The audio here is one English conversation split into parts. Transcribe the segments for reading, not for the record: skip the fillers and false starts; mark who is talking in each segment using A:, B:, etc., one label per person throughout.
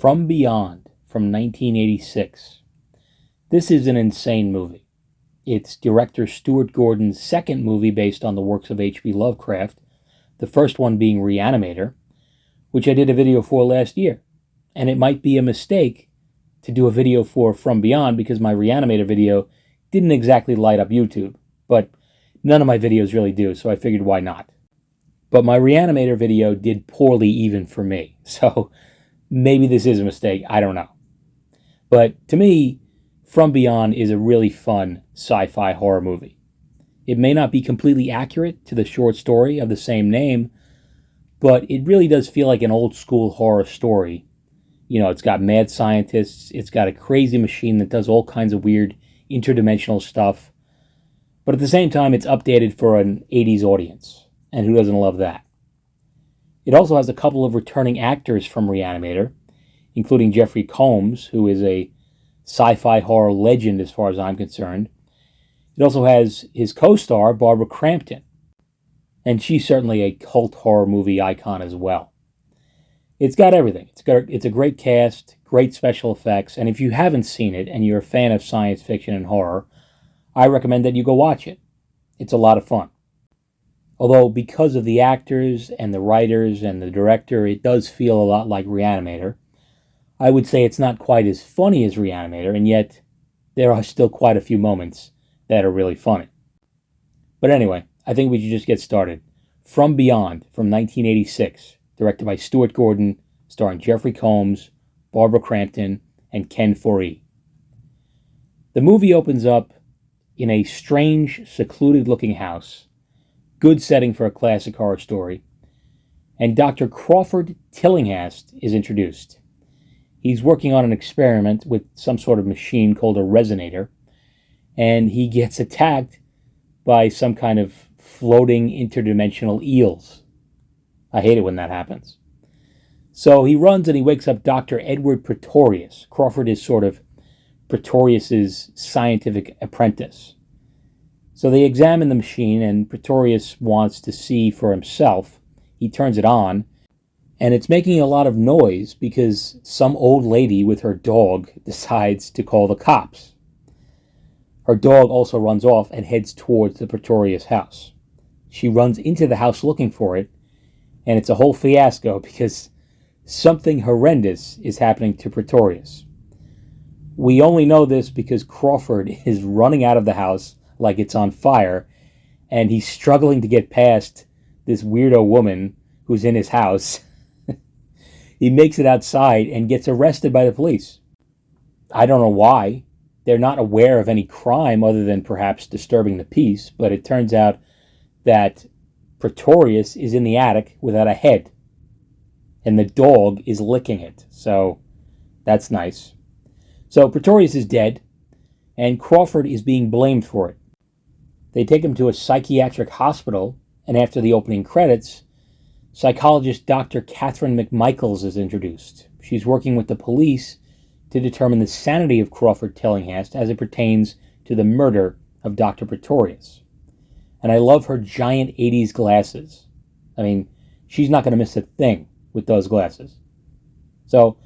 A: From Beyond from 1986. This is an insane movie. It's director Stuart Gordon's second movie based on the works of H.P. Lovecraft, the first one being Reanimator, which I did a video for last year. And it might be a mistake to do a video for From Beyond because my Reanimator video didn't exactly light up YouTube, but none of my videos really do, so I figured why not. But my Reanimator video did poorly even for me, so maybe this is a mistake, I don't know. But to me, From Beyond is a really fun sci-fi horror movie. It may not be completely accurate to the short story of the same name, but it really does feel like an old school horror story. You know, it's got mad scientists, it's got a crazy machine that does all kinds of weird interdimensional stuff, but at the same time it's updated for an 80s audience, and who doesn't love that? It also has a couple of returning actors from Reanimator, including Jeffrey Combs, who is a sci-fi horror legend as far as I'm concerned. It also has his co-star, Barbara Crampton, and she's certainly a cult horror movie icon as well. It's got everything. It's a great cast, great special effects, and if you haven't seen it and you're a fan of science fiction and horror, I recommend that you go watch it. It's a lot of fun. Although because of the actors and the writers and the director, it does feel a lot like Reanimator. I would say it's not quite as funny as Reanimator, and yet there are still quite a few moments that are really funny. But anyway, I think we should just get started. From Beyond from 1986, directed by Stuart Gordon, starring Jeffrey Combs, Barbara Crampton, and Ken Foree. The movie opens up in a strange, secluded-looking house. Good setting for a classic horror story. And Dr. Crawford Tillinghast is introduced. He's working on an experiment with some sort of machine called a resonator, and he gets attacked by some kind of floating interdimensional eels. I hate it when that happens. So he runs and he wakes up Dr. Edward Pretorius. Crawford is sort of Pretorius's scientific apprentice. So they examine the machine, and Pretorius wants to see for himself. He turns it on, and it's making a lot of noise because some old lady with her dog decides to call the cops. Her dog also runs off and heads towards the Pretorius house. She runs into the house looking for it, and it's a whole fiasco because something horrendous is happening to Pretorius. We only know this because Crawford is running out of the house like it's on fire, and he's struggling to get past this weirdo woman who's in his house. He makes it outside and gets arrested by the police. I don't know why. They're not aware of any crime other than perhaps disturbing the peace, but it turns out that Pretorius is in the attic without a head, and the dog is licking it, so that's nice. So Pretorius is dead, and Crawford is being blamed for it. They take him to a psychiatric hospital, and after the opening credits, psychologist Dr. Catherine McMichaels is introduced. She's working with the police to determine the sanity of Crawford Tillinghast as it pertains to the murder of Dr. Pretorius. And I love her giant 80s glasses. I mean, she's not going to miss a thing with those glasses. So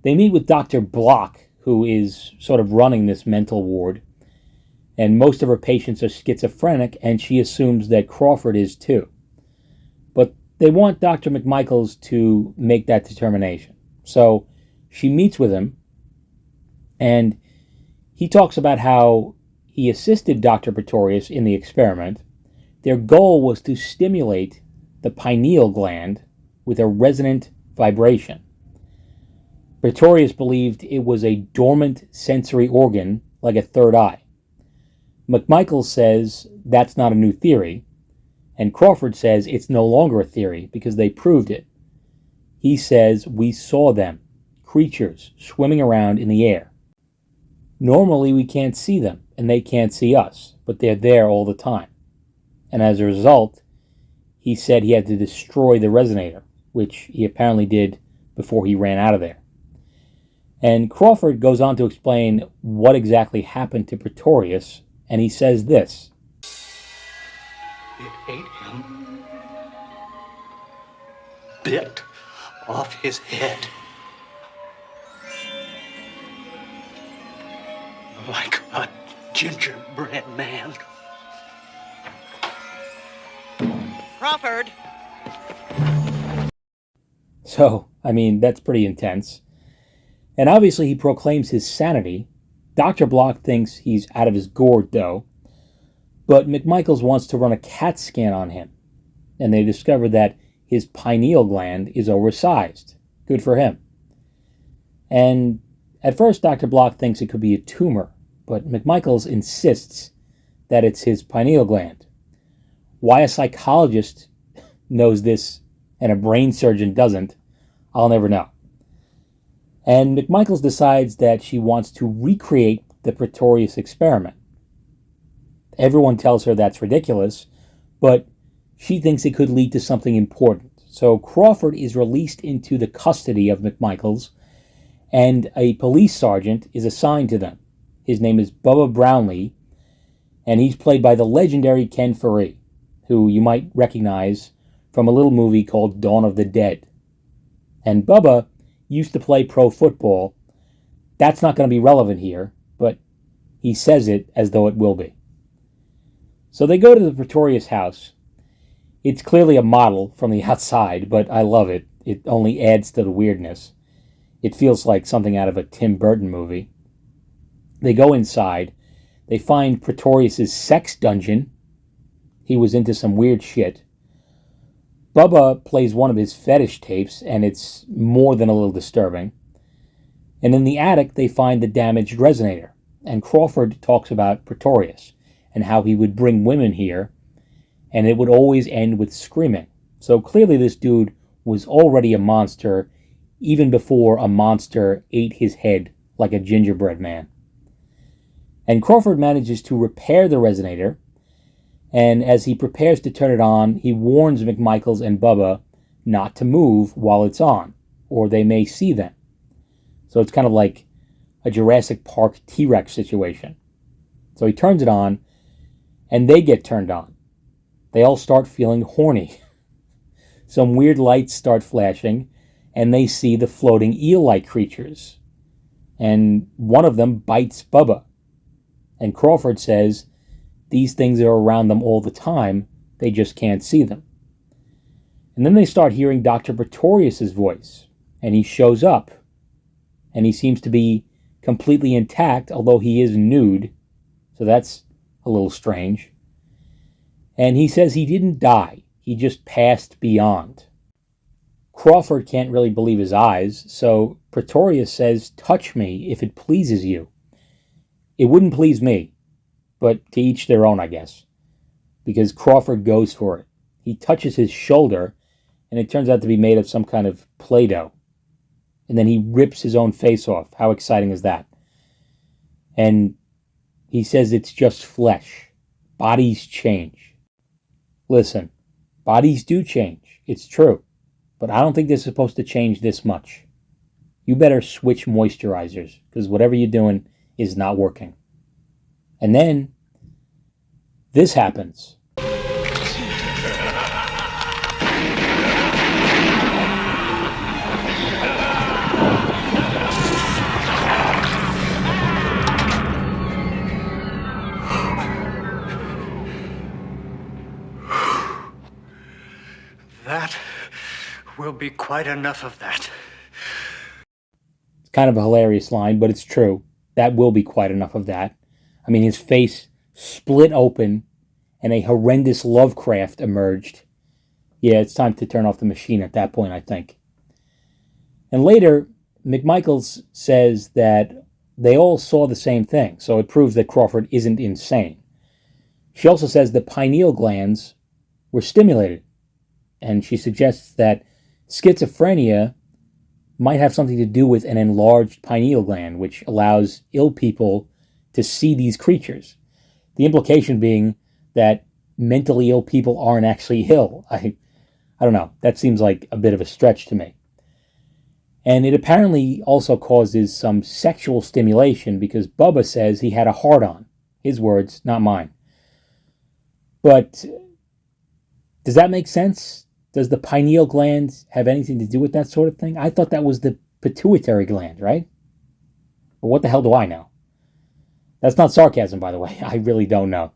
A: they meet with Dr. Block, who is sort of running this mental ward, and most of her patients are schizophrenic, and she assumes that Crawford is too. But they want Dr. McMichaels to make that determination. So she meets with him, and he talks about how he assisted Dr. Pretorius in the experiment. Their goal was to stimulate the pineal gland with a resonant vibration. Pretorius believed it was a dormant sensory organ like a third eye. McMichaels says that's not a new theory, and Crawford says it's no longer a theory because they proved it. He says we saw them, creatures swimming around in the air. Normally we can't see them, and they can't see us, but they're there all the time. And as a result, he said he had to destroy the resonator, which he apparently did before he ran out of there. And Crawford goes on to explain what exactly happened to Pretorius, and he says this.
B: It ate him, bit off his head, like a gingerbread man.
C: Crawford!
A: So, I mean, that's pretty intense. And obviously he proclaims his sanity. Dr. Block thinks he's out of his gourd, though. But McMichaels wants to run a CAT scan on him. And they discover that his pineal gland is oversized. Good for him. And at first, Dr. Block thinks it could be a tumor. But McMichaels insists that it's his pineal gland. Why a psychologist knows this and a brain surgeon doesn't, I'll never know. And McMichaels decides that she wants to recreate the Pretorius experiment. Everyone tells her that's ridiculous, but she thinks it could lead to something important. So Crawford is released into the custody of McMichaels, and a police sergeant is assigned to them. His name is Bubba Brownlee, and he's played by the legendary Ken Faree, who you might recognize from a little movie called Dawn of the Dead. And Bubba used to play pro football. That's not going to be relevant here, but he says it as though it will be. So they go to the Pretorius house. It's clearly a model from the outside, but I love it. It only adds to the weirdness. It feels like something out of a Tim Burton movie. They go inside. They find Pretorius' sex dungeon. He was into some weird shit. Bubba plays one of his fetish tapes, and it's more than a little disturbing. And in the attic, they find the damaged resonator. And Crawford talks about Pretorius and how he would bring women here, and it would always end with screaming. So clearly this dude was already a monster even before a monster ate his head like a gingerbread man. And Crawford manages to repair the resonator, and as he prepares to turn it on, he warns McMichaels and Bubba not to move while it's on, or they may see them. So it's kind of like a Jurassic Park T-Rex situation. So he turns it on, and they get turned on. They all start feeling horny. Some weird lights start flashing, and they see the floating eel-like creatures. And one of them bites Bubba. And Crawford says these things are around them all the time, they just can't see them. And then they start hearing Dr. Pretorius' voice, and he shows up, and he seems to be completely intact, although he is nude, so that's a little strange. And he says he didn't die, he just passed beyond. Crawford can't really believe his eyes, so Pretorius says, "Touch me if it pleases you." It wouldn't please me, but to each their own, I guess, because Crawford goes for it. He touches his shoulder, and it turns out to be made of some kind of Play-Doh. And then he rips his own face off. How exciting is that? And he says it's just flesh. Bodies change. Listen, bodies do change. It's true. But I don't think they're supposed to change this much. You better switch moisturizers, because whatever you're doing is not working. And then this happens.
B: That will be quite enough of that.
A: It's kind of a hilarious line, but it's true. That will be quite enough of that. I mean, his face split open and a horrendous Lovecraft emerged. Yeah, it's time to turn off the machine at that point, I think. And later, McMichaels says that they all saw the same thing, so it proves that Crawford isn't insane. She also says the pineal glands were stimulated, and she suggests that schizophrenia might have something to do with an enlarged pineal gland, which allows ill people to see these creatures. The implication being that mentally ill people aren't actually ill. I don't know. That seems like a bit of a stretch to me. And it apparently also causes some sexual stimulation because Bubba says he had a hard-on. His words, not mine. But does that make sense? Does the pineal gland have anything to do with that sort of thing? I thought that was the pituitary gland, right? But what the hell do I know? That's not sarcasm, by the way. I really don't know.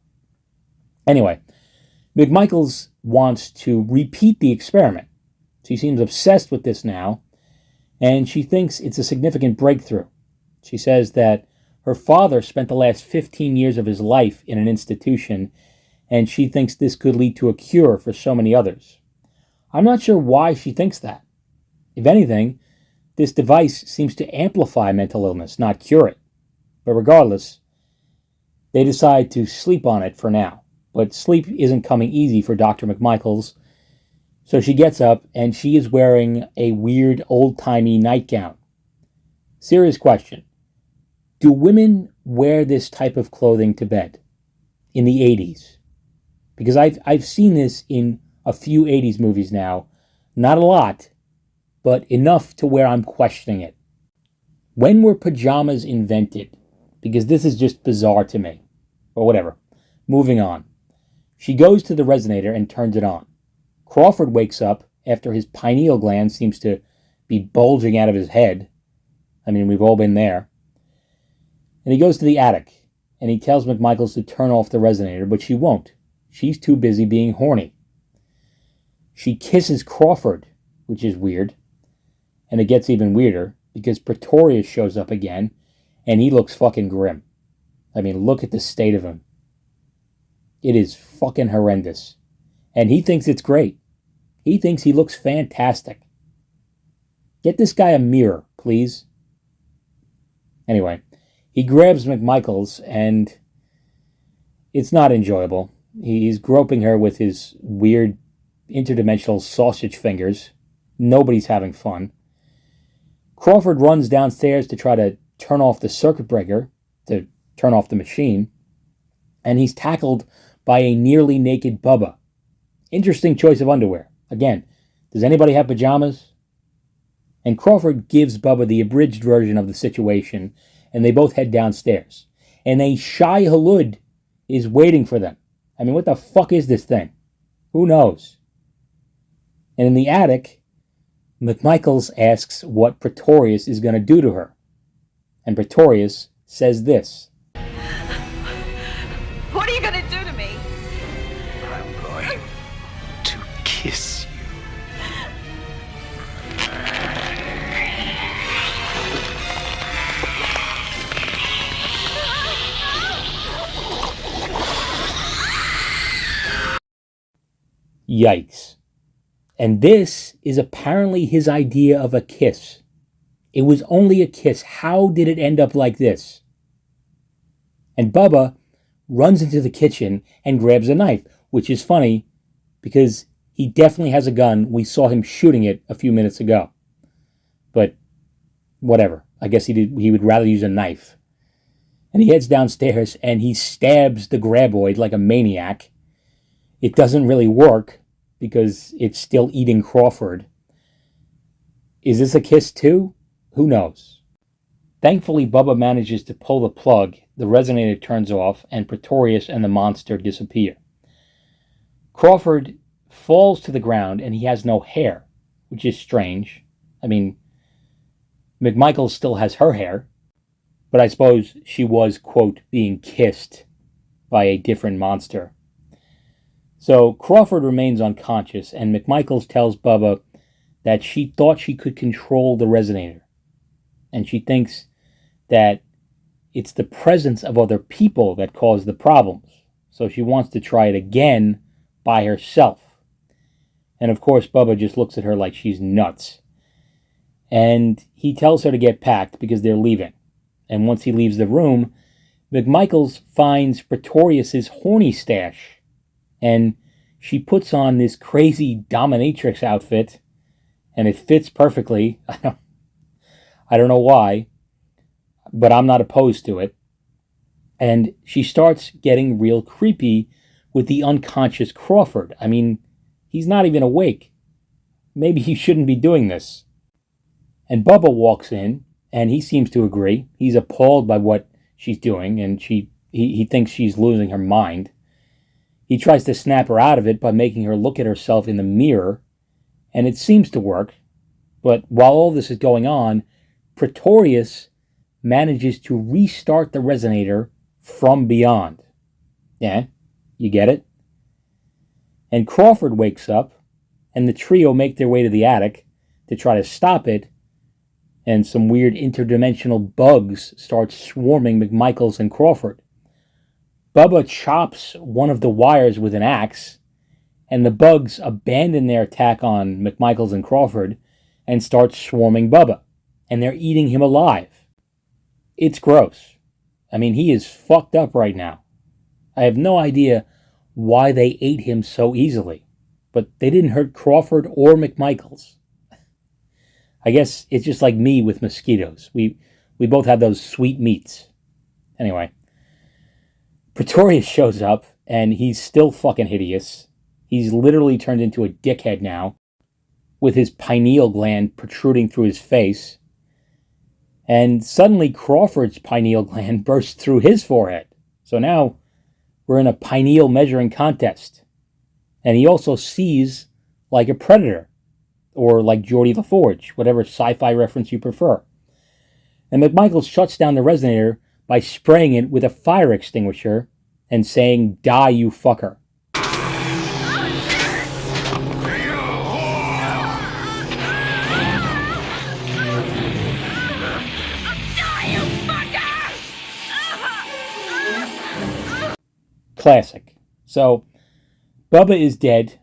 A: Anyway, McMichaels wants to repeat the experiment. She seems obsessed with this now, and she thinks it's a significant breakthrough. She says that her father spent the last 15 years of his life in an institution, and she thinks this could lead to a cure for so many others. I'm not sure why she thinks that. If anything, this device seems to amplify mental illness, not cure it. But regardless, they decide to sleep on it for now. But sleep isn't coming easy for Dr. McMichaels, so she gets up and she is wearing a weird old-timey nightgown. Serious question. Do women wear this type of clothing to bed in the 80s? Because I've seen this in a few 80s movies now. Not a lot, but enough to where I'm questioning it. When were pajamas invented? Because this is just bizarre to me. Or whatever. Moving on. She goes to the resonator and turns it on. Crawford wakes up after his pineal gland seems to be bulging out of his head. I mean, we've all been there. And he goes to the attic, and he tells McMichaels to turn off the resonator, but she won't. She's too busy being horny. She kisses Crawford, which is weird. And it gets even weirder, because Pretorius shows up again, and he looks fucking grim. I mean, look at the state of him. It is fucking horrendous. And he thinks it's great. He thinks he looks fantastic. Get this guy a mirror, please. Anyway, he grabs McMichaels, and it's not enjoyable. He's groping her with his weird interdimensional sausage fingers. Nobody's having fun. Crawford runs downstairs to try to turn off the circuit breaker, to turn off the machine, and he's tackled by a nearly naked Bubba. Interesting choice of underwear. Again, does anybody have pajamas? And Crawford gives Bubba the abridged version of the situation, and they both head downstairs. And a Shai Hulud is waiting for them. I mean, what the fuck is this thing? Who knows? And in the attic, McMichaels asks what Pretorius is going to do to her. And Pretorius says this.
C: What are you going to do to me?
B: I'm going to kiss you.
A: Yikes. And this is apparently his idea of a kiss. It was only a kiss. How did it end up like this? And Bubba runs into the kitchen and grabs a knife, which is funny because he definitely has a gun. We saw him shooting it a few minutes ago. But whatever. I guess he would rather use a knife. And he heads downstairs and he stabs the graboid like a maniac. It doesn't really work because it's still eating Crawford. Is this a kiss too? Who knows? Thankfully, Bubba manages to pull the plug, the resonator turns off, and Pretorius and the monster disappear. Crawford falls to the ground and he has no hair, which is strange. I mean, McMichaels still has her hair, but I suppose she was, quote, being kissed by a different monster. So Crawford remains unconscious, and McMichaels tells Bubba that she thought she could control the resonator. And she thinks that it's the presence of other people that caused the problems. So she wants to try it again by herself. And of course, Bubba just looks at her like she's nuts. And he tells her to get packed because they're leaving. And once he leaves the room, McMichaels finds Pretorius's horny stash. And she puts on this crazy dominatrix outfit, and it fits perfectly. I don't know why, but I'm not opposed to it. And she starts getting real creepy with the unconscious Crawford. I mean, he's not even awake. Maybe he shouldn't be doing this. And Bubba walks in, and he seems to agree. He's appalled by what she's doing, and he thinks she's losing her mind. He tries to snap her out of it by making her look at herself in the mirror, and it seems to work. But while all this is going on, Pretorius manages to restart the resonator from beyond. Yeah, you get it? And Crawford wakes up, and the trio make their way to the attic to try to stop it, and some weird interdimensional bugs start swarming McMichaels and Crawford. Bubba chops one of the wires with an axe, and the bugs abandon their attack on McMichaels and Crawford and start swarming Bubba, and they're eating him alive. It's gross. I mean, he is fucked up right now. I have no idea why they ate him so easily, but they didn't hurt Crawford or McMichaels. I guess it's just like me with mosquitoes. We both have those sweet meats. Anyway, Pretorius shows up, and he's still fucking hideous. He's literally turned into a dickhead now, with his pineal gland protruding through his face. And suddenly Crawford's pineal gland bursts through his forehead. So now we're in a pineal measuring contest. And he also sees like a predator, or like Geordie LaForge, whatever sci-fi reference you prefer. And McMichaels shuts down the resonator by spraying it with a fire extinguisher and saying, "Die, you fucker." Classic. So, Bubba is dead,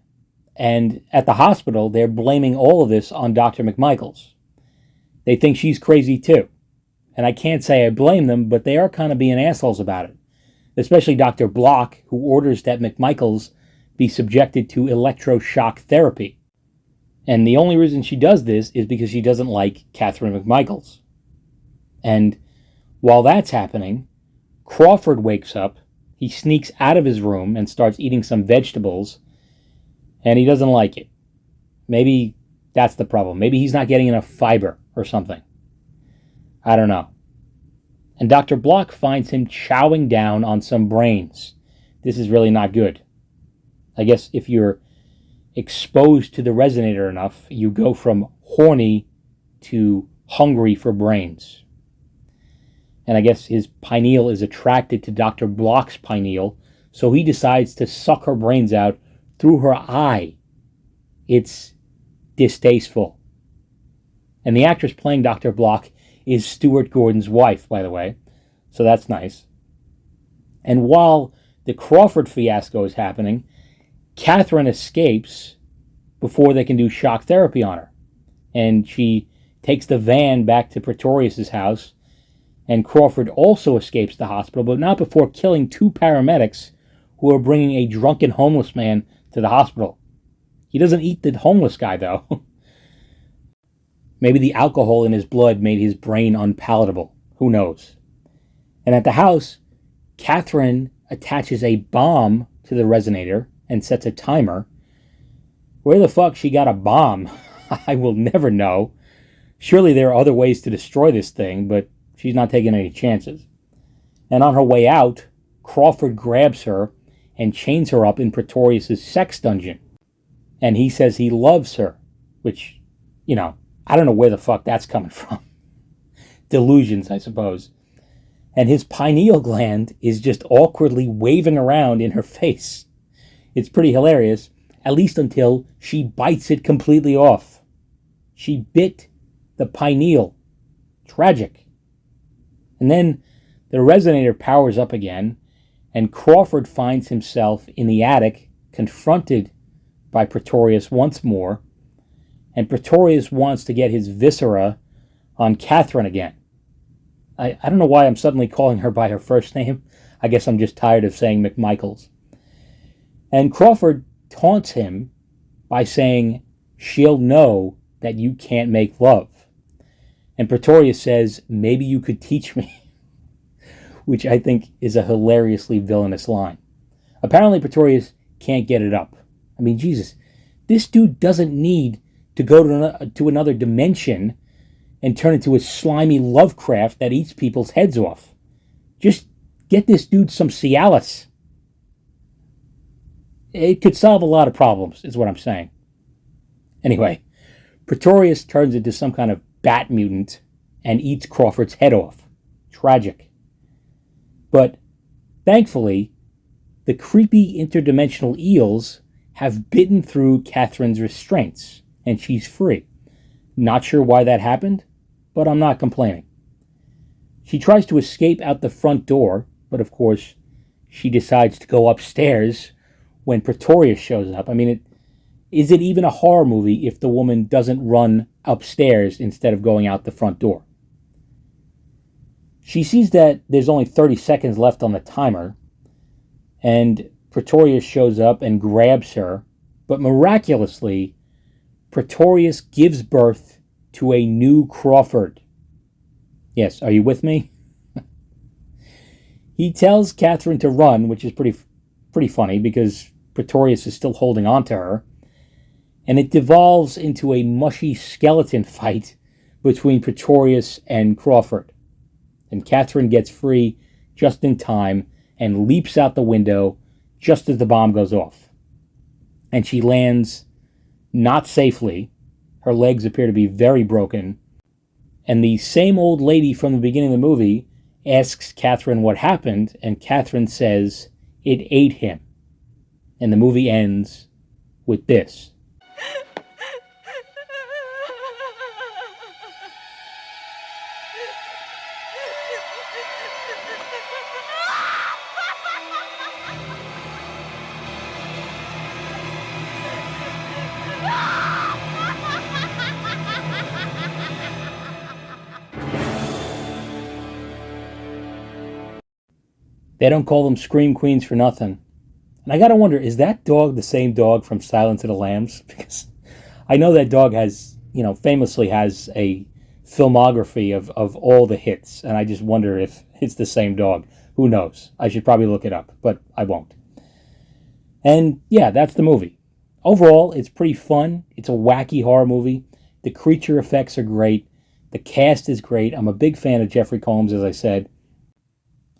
A: and at the hospital, they're blaming all of this on Dr. McMichaels. They think she's crazy too. And I can't say I blame them, but they are kind of being assholes about it. Especially Dr. Block, who orders that McMichaels be subjected to electroshock therapy. And the only reason she does this is because she doesn't like Catherine McMichaels. And while that's happening, Crawford wakes up. He sneaks out of his room and starts eating some vegetables, and he doesn't like it. Maybe that's the problem. Maybe he's not getting enough fiber or something. I don't know. And Dr. Block finds him chowing down on some brains. This is really not good. I guess if you're exposed to the resonator enough, you go from horny to hungry for brains. And I guess his pineal is attracted to Dr. Block's pineal, so he decides to suck her brains out through her eye. It's distasteful. And the actress playing Dr. Block is Stuart Gordon's wife, by the way, so that's nice. And while the Crawford fiasco is happening, Catherine escapes before they can do shock therapy on her. And she takes the van back to Pretorius's house, and Crawford also escapes the hospital, but not before killing two paramedics who are bringing a drunken homeless man to the hospital. He doesn't eat the homeless guy, though. Maybe the alcohol in his blood made his brain unpalatable. Who knows? And at the house, Catherine attaches a bomb to the resonator and sets a timer. Where the fuck she got a bomb, I will never know. Surely there are other ways to destroy this thing, but she's not taking any chances. And on her way out, Crawford grabs her and chains her up in Pretorius' sex dungeon. And he says he loves her, which, I don't know where the fuck that's coming from. Delusions, I suppose. And his pineal gland is just awkwardly waving around in her face. It's pretty hilarious, at least until she bites it completely off. She bit the pineal. Tragic. And then the resonator powers up again, and Crawford finds himself in the attic, confronted by Pretorius once more, and Pretorius wants to get his viscera on Catherine again. I don't know why I'm suddenly calling her by her first name. I guess I'm just tired of saying McMichaels. And Crawford taunts him by saying, "She'll know that you can't make love." And Pretorius says, "Maybe you could teach me," which I think is a hilariously villainous line. Apparently Pretorius can't get it up. I mean, Jesus, this dude doesn't need to go to another dimension and turn into a slimy Lovecraft that eats people's heads off. Just get this dude some Cialis. It could solve a lot of problems, is what I'm saying. Anyway, Pretorius turns into some kind of bat mutant and eats Crawford's head off. Tragic. But Thankfully, the creepy interdimensional eels have bitten through Catherine's restraints, and she's free. Not sure why that happened, but I'm not complaining. She tries to escape out the front door, but of course, she decides to go upstairs when Pretorius shows up. I mean, is it even a horror movie if the woman doesn't run upstairs instead of going out the front door? She sees that there's only 30 seconds left on the timer, and Pretorius shows up and grabs her, but miraculously, Pretorius gives birth to a new Crawford. Yes, are you with me? He tells Catherine to run, which is pretty funny because Pretorius is still holding on to her, and it devolves into a mushy skeleton fight between Pretorius and Crawford. And Catherine gets free just in time and leaps out the window just as the bomb goes off. And she lands not safely. Her legs appear to be very broken. And the same old lady from the beginning of the movie asks Catherine what happened, and Catherine says, "It ate him." And the movie ends with this. They don't call them Scream Queens for nothing. And I gotta wonder, is that dog the same dog from Silence of the Lambs? Because I know that dog has, famously has a filmography of all the hits, and I just wonder if it's the same dog. Who knows? I should probably look it up, but I won't. And yeah, that's the movie. Overall, it's pretty fun. It's a wacky horror movie. The creature effects are great. The cast is great. I'm a big fan of Jeffrey Combs, as I said.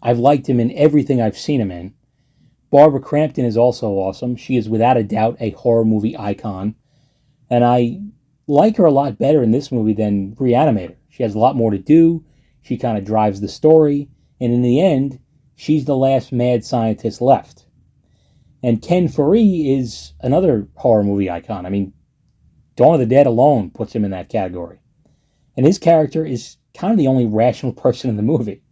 A: I've liked him in everything I've seen him in. Barbara Crampton is also awesome. She is without a doubt a horror movie icon. And I like her a lot better in this movie than Reanimator. She has a lot more to do. She kind of drives the story. And in the end, she's the last mad scientist left. And Ken Foree is another horror movie icon. I mean, Dawn of the Dead alone puts him in that category. And his character is kind of the only rational person in the movie.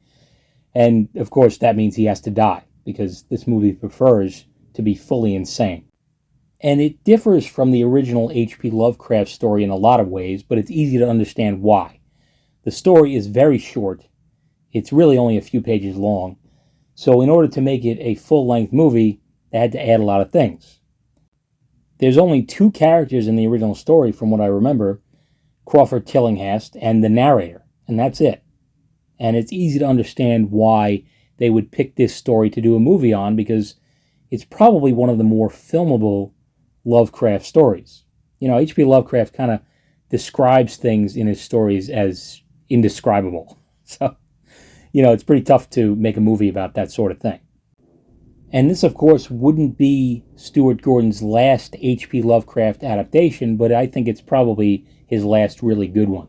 A: And, of course, that means he has to die, because this movie prefers to be fully insane. And it differs from the original H.P. Lovecraft story in a lot of ways, but it's easy to understand why. The story is very short. It's really only a few pages long. So in order to make it a full-length movie, they had to add a lot of things. There's only 2 characters in the original story, from what I remember, Crawford Tillinghast and the narrator, and that's it. And it's easy to understand why they would pick this story to do a movie on, because it's probably one of the more filmable Lovecraft stories. H.P. Lovecraft kind of describes things in his stories as indescribable. So, it's pretty tough to make a movie about that sort of thing. And this, of course, wouldn't be Stuart Gordon's last H.P. Lovecraft adaptation, but I think it's probably his last really good one.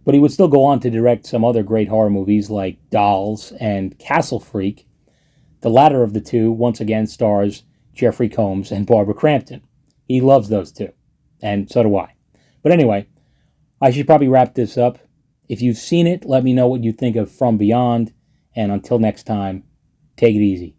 A: But he would still go on to direct some other great horror movies like Dolls and Castle Freak. The latter of the two, once again, stars Jeffrey Combs and Barbara Crampton. He loves those two, and so do I. But anyway, I should probably wrap this up. If you've seen it, let me know what you think of From Beyond, and until next time, take it easy.